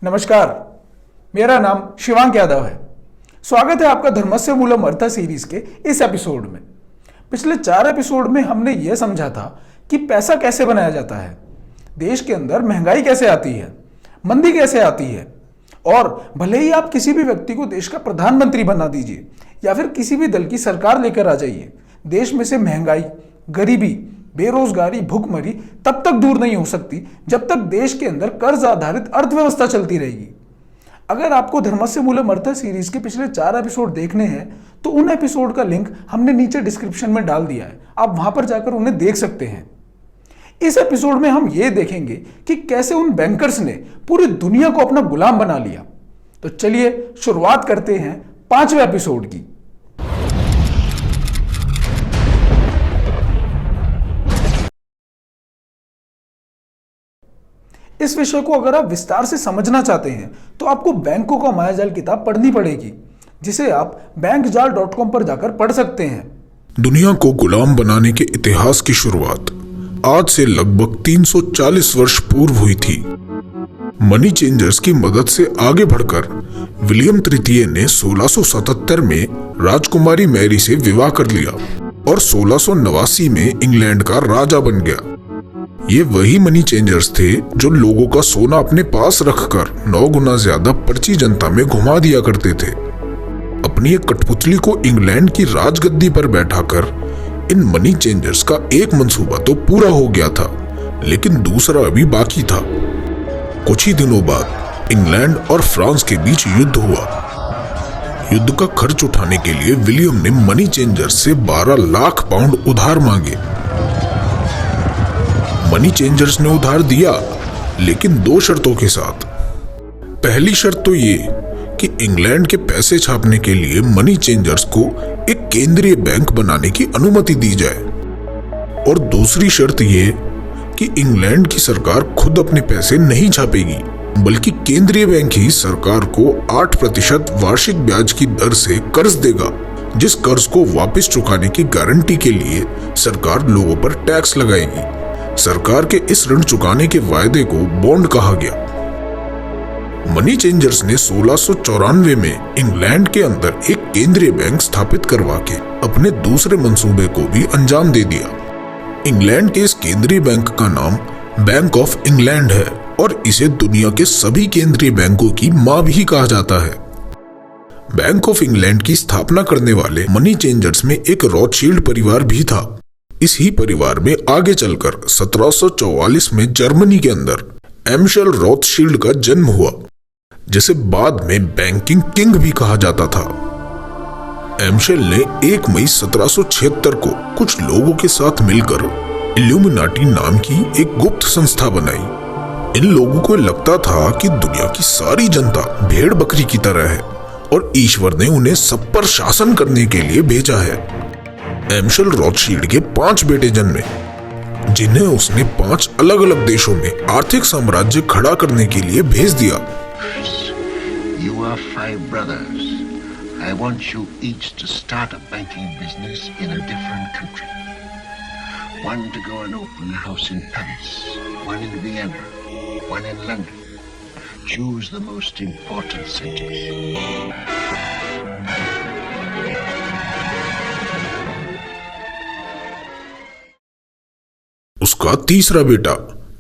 नमस्कार, मेरा नाम शिवांक यादव है। स्वागत है आपका धर्मस्य मूलम अर्थ सीरीज के इस एपिसोड में। पिछले 4 एपिसोड में हमने यह समझा था कि पैसा कैसे बनाया जाता है, देश के अंदर महंगाई कैसे आती है, मंदी कैसे आती है, और भले ही आप किसी भी व्यक्ति को देश का प्रधानमंत्री बना दीजिए या फिर किसी भी दल की सरकार लेकर आ जाइए, देश में से महंगाई, गरीबी, बेरोजगारी, भूखमरी तब तक दूर नहीं हो सकती जब तक देश के अंदर कर्ज आधारित अर्थव्यवस्था चलती रहेगी। अगर आपको धर्मस्य मूलम अर्थ सीरीज के पिछले 4 एपिसोड देखने हैं तो उन एपिसोड का लिंक हमने नीचे डिस्क्रिप्शन में डाल दिया है, आप वहां पर जाकर उन्हें देख सकते हैं। इस एपिसोड में हम ये देखेंगे कि कैसे उन बैंकर्स ने पूरी दुनिया को अपना गुलाम बना लिया। तो चलिए शुरुआत करते हैं 5वें एपिसोड की। इस विषय को अगर आप विस्तार से समझना चाहते हैं तो आपको बैंकों का मायाजाल किताब पढ़नी पड़ेगी, जिसे आप bankjaal.com पर जाकर पढ़ सकते हैं। दुनिया को गुलाम बनाने के इतिहास की शुरुआत आज से लगभग 340 वर्ष पूर्व हुई थी। मनी चेंजर्स की मदद से आगे बढ़कर विलियम तृतीय ने 1677 में राजकुमारी मैरी से विवाह कर लिया और 1689 में इंग्लैंड का राजा बन गया। ये वही मनी चेंजर्स थे जो लोगों का सोना अपने पास रखकर 9 गुना ज्यादा पर्ची जनता में घुमा दिया करते थे। अपनी एक कठपुतली को इंग्लैंड की राजगद्दी पर बैठाकर इन मनी चेंजर्स का एक मंसूबा तो पूरा हो गया था, लेकिन दूसरा अभी बाकी था। कुछ ही दिनों बाद इंग्लैंड और फ्रांस के बीच युद्ध हुआ। युद्ध का खर्च उठाने के लिए विलियम ने मनी चेंजर्स से 12 लाख पाउंड उधार मांगे। मनी चेंजर्स ने उधार दिया, लेकिन 2 शर्तों के साथ। पहली शर्त तो ये कि इंग्लैंड के पैसे छापने के लिए मनी चेंजर्स को एक केंद्रीय बैंक बनाने की अनुमति दी जाए, और दूसरी शर्त ये कि इंग्लैंड की सरकार खुद अपने पैसे नहीं छापेगी, बल्कि केंद्रीय बैंक ही सरकार को 8% वार्षिक ब्याज की दर से कर्ज देगा, जिस कर्ज को वापस चुकाने की गारंटी के लिए सरकार लोगों पर टैक्स लगाएगी। सरकार के इस ऋण चुकाने के वायदे को बॉन्ड कहा गया। मनी चेंजर्स ने 1694 में इंग्लैंड के अंदर एक केंद्रीय बैंक स्थापित करवा के अपने दूसरे मंसूबे को भी अंजाम दे दिया। इंग्लैंड के इस केंद्रीय बैंक का नाम बैंक ऑफ इंग्लैंड है और इसे दुनिया के सभी केंद्रीय बैंकों की मां भी कहा जाता है। बैंक ऑफ इंग्लैंड की स्थापना करने वाले मनी चेंजर्स में एक रॉथशील्ड परिवार भी था। इस ही परिवार में आगे चलकर 1744 में जर्मनी के अंदर एम्शल रॉथशील्ड का जन्म हुआ, जिसे बाद में बैंकिंग किंग भी कहा जाता था। एम्शल ने 1 मई 1776 को कुछ लोगों के साथ मिलकर इल्यूमिनाटी नाम की एक गुप्त संस्था बनाई। इन लोगों को लगता था कि दुनिया की सारी जनता भेड़ बकरी की तरह है और ईश्वर ने उन्हें सब पर शासन करने के लिए भेजा है। एम्शल रॉथशील्ड के 5 बेटे जन्मे, जिन्हें उसने 5 अलग अलग देशों में आर्थिक साम्राज्य खड़ा करने के लिए भेज दिया। You are 5 brothers. I want you each to start a banking business in a different country. One to go and open a house in Paris, one in Vienna, one in London. Choose the most important cities. उसका तीसरा बेटा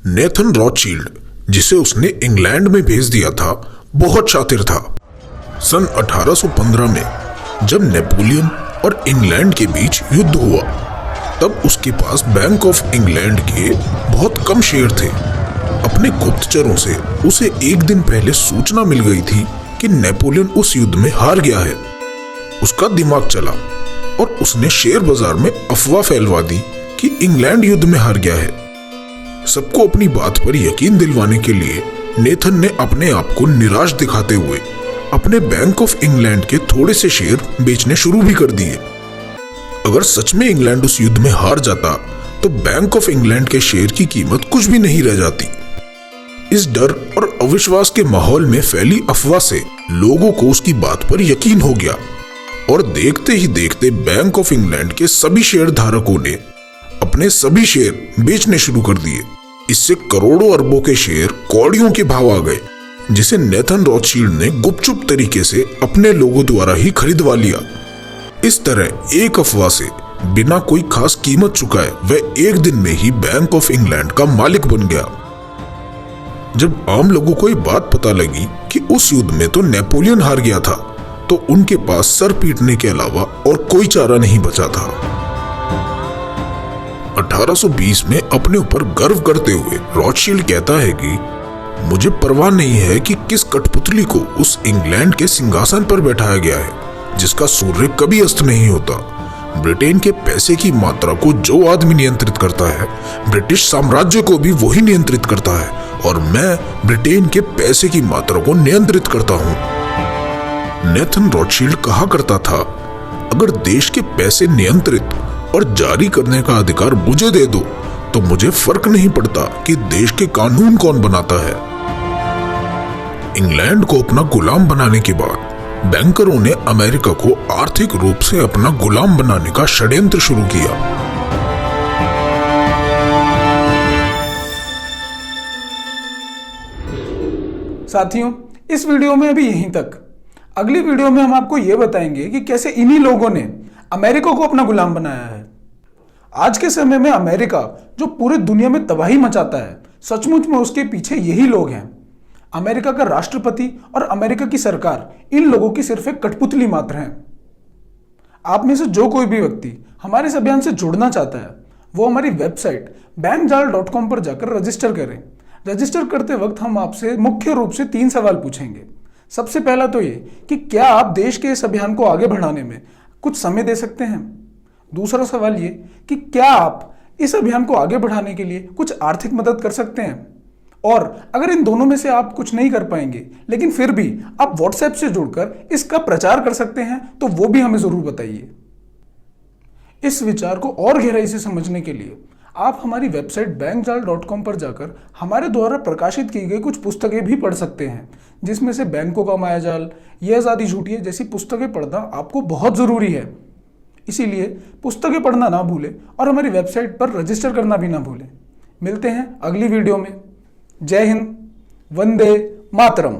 Nathan रॉथशील्ड, जिसे उसने England में भेज दिया था, बहुत शातिर था। सन 1815 में जब नेपोलियन और इंग्लैंड के बीच युद्ध हुआ, तब उसके पास बैंक ऑफ इंग्लैंड के बहुत कम शेयर थे। अपने गुप्तचरों से उसे एक दिन पहले सूचना मिल गई थी कि नेपोलियन उस युद्ध में हार गया है। उसका दिमाग चला और उसने शेयर बाजार में अफवाह फैलवा दी कि इंग्लैंड युद्ध में हार गया है। सबको अपनी बात पर यकीन दिलवाने के लिए नेथन ने अपने आप को निराश दिखाते हुए अपने बैंक ऑफ इंग्लैंड के थोड़े से शेयर बेचने शुरू भी कर दिए। अगर सच में इंग्लैंड उस युद्ध में हार जाता तो बैंक ऑफ इंग्लैंड के शेयर की कीमत कुछ भी नहीं रह जाती। इस डर और अविश्वास के माहौल में फैली अफवाह से लोगों को उसकी बात पर यकीन हो गया और देखते ही देखते बैंक ऑफ इंग्लैंड के सभी शेयर धारकों ने अपने सभी शेयर बेचने शुरू कर दिए। इससे करोड़ों अरबों के शेयर कौड़ियों के भाव आ गए। जिसे नेथन रॉथशील्ड ने गुपचुप तरीके से अपने लोगों द्वारा ही खरीदवा लिया। इस तरह एक अफवाह से बिना कोई खास कीमत चुकाए वह एक दिन में ही बैंक ऑफ इंग्लैंड का मालिक बन गया। जब आम लोगों को ये बात पता लगी कि उस युद्ध में तो नेपोलियन हार गया था, तो उनके पास सर पीटने के अलावा और कोई चारा नहीं बचा था। 1820 में अपने ऊपर गर्व करते हुए रॉथशील्ड कहता है कि मुझे परवाह नहीं है कि किस कठपुतली को उस इंग्लैंड के सिंहासन पर बैठाया गया है जिसका सूर्य कभी अस्त नहीं होता। ब्रिटेन के पैसे की मात्रा को जो आदमी नियंत्रित करता है, ब्रिटिश साम्राज्य को भी वही नियंत्रित करता है, और मैं ब्रिटेन के पैसे की मात्रा को नियंत्रित करता हूं। नेथन रॉथशील्ड कहा करता था, अगर देश के पैसे नियंत्रित और जारी करने का अधिकार मुझे दे दो तो मुझे फर्क नहीं पड़ता कि देश के कानून कौन बनाता है। इंग्लैंड को अपना गुलाम बनाने के बाद बैंकरों ने अमेरिका को आर्थिक रूप से अपना गुलाम बनाने का षड्यंत्र शुरू किया। साथियों, इस वीडियो में अभी यहीं तक। अगली वीडियो में हम आपको यह बताएंगे कि कैसे इन्हीं लोगों ने अमेरिका को अपना गुलाम बनाया है। आज के समय में अमेरिका जो पूरी दुनिया में तबाही मचाता है, सचमुच में उसके पीछे यही लोग हैं। अमेरिका का राष्ट्रपति और अमेरिका की सरकार इन लोगों की सिर्फ एक कठपुतली मात्र है। आप में से जो कोई भी व्यक्ति हमारे इस अभियान से जुड़ना चाहता है, वो हमारी वेबसाइट bankjal.com पर जाकर रजिस्टर करें। रजिस्टर करते वक्त हम आपसे मुख्य रूप से 3 सवाल पूछेंगे। सबसे पहला तो ये कि क्या आप देश के इस अभियान को आगे बढ़ाने में कुछ समय दे सकते हैं। दूसरा सवाल ये कि क्या आप इस अभियान को आगे बढ़ाने के लिए कुछ आर्थिक मदद कर सकते हैं। और अगर इन दोनों में से आप कुछ नहीं कर पाएंगे, लेकिन फिर भी आप व्हाट्सएप से जुड़कर इसका प्रचार कर सकते हैं, तो वो भी हमें जरूर बताइए। इस विचार को और गहराई से समझने के लिए आप हमारी वेबसाइट bankjal.com पर जाकर हमारे द्वारा प्रकाशित की गई कुछ पुस्तकें भी पढ़ सकते हैं, जिसमें से बैंकों का मायाजाल, ये आज़ादी झूठी है जैसी पुस्तकें पढ़ना आपको बहुत ज़रूरी है। इसीलिए पुस्तकें पढ़ना ना भूलें और हमारी वेबसाइट पर रजिस्टर करना भी ना भूलें। मिलते हैं अगली वीडियो में। जय हिंद, वंदे मातरम।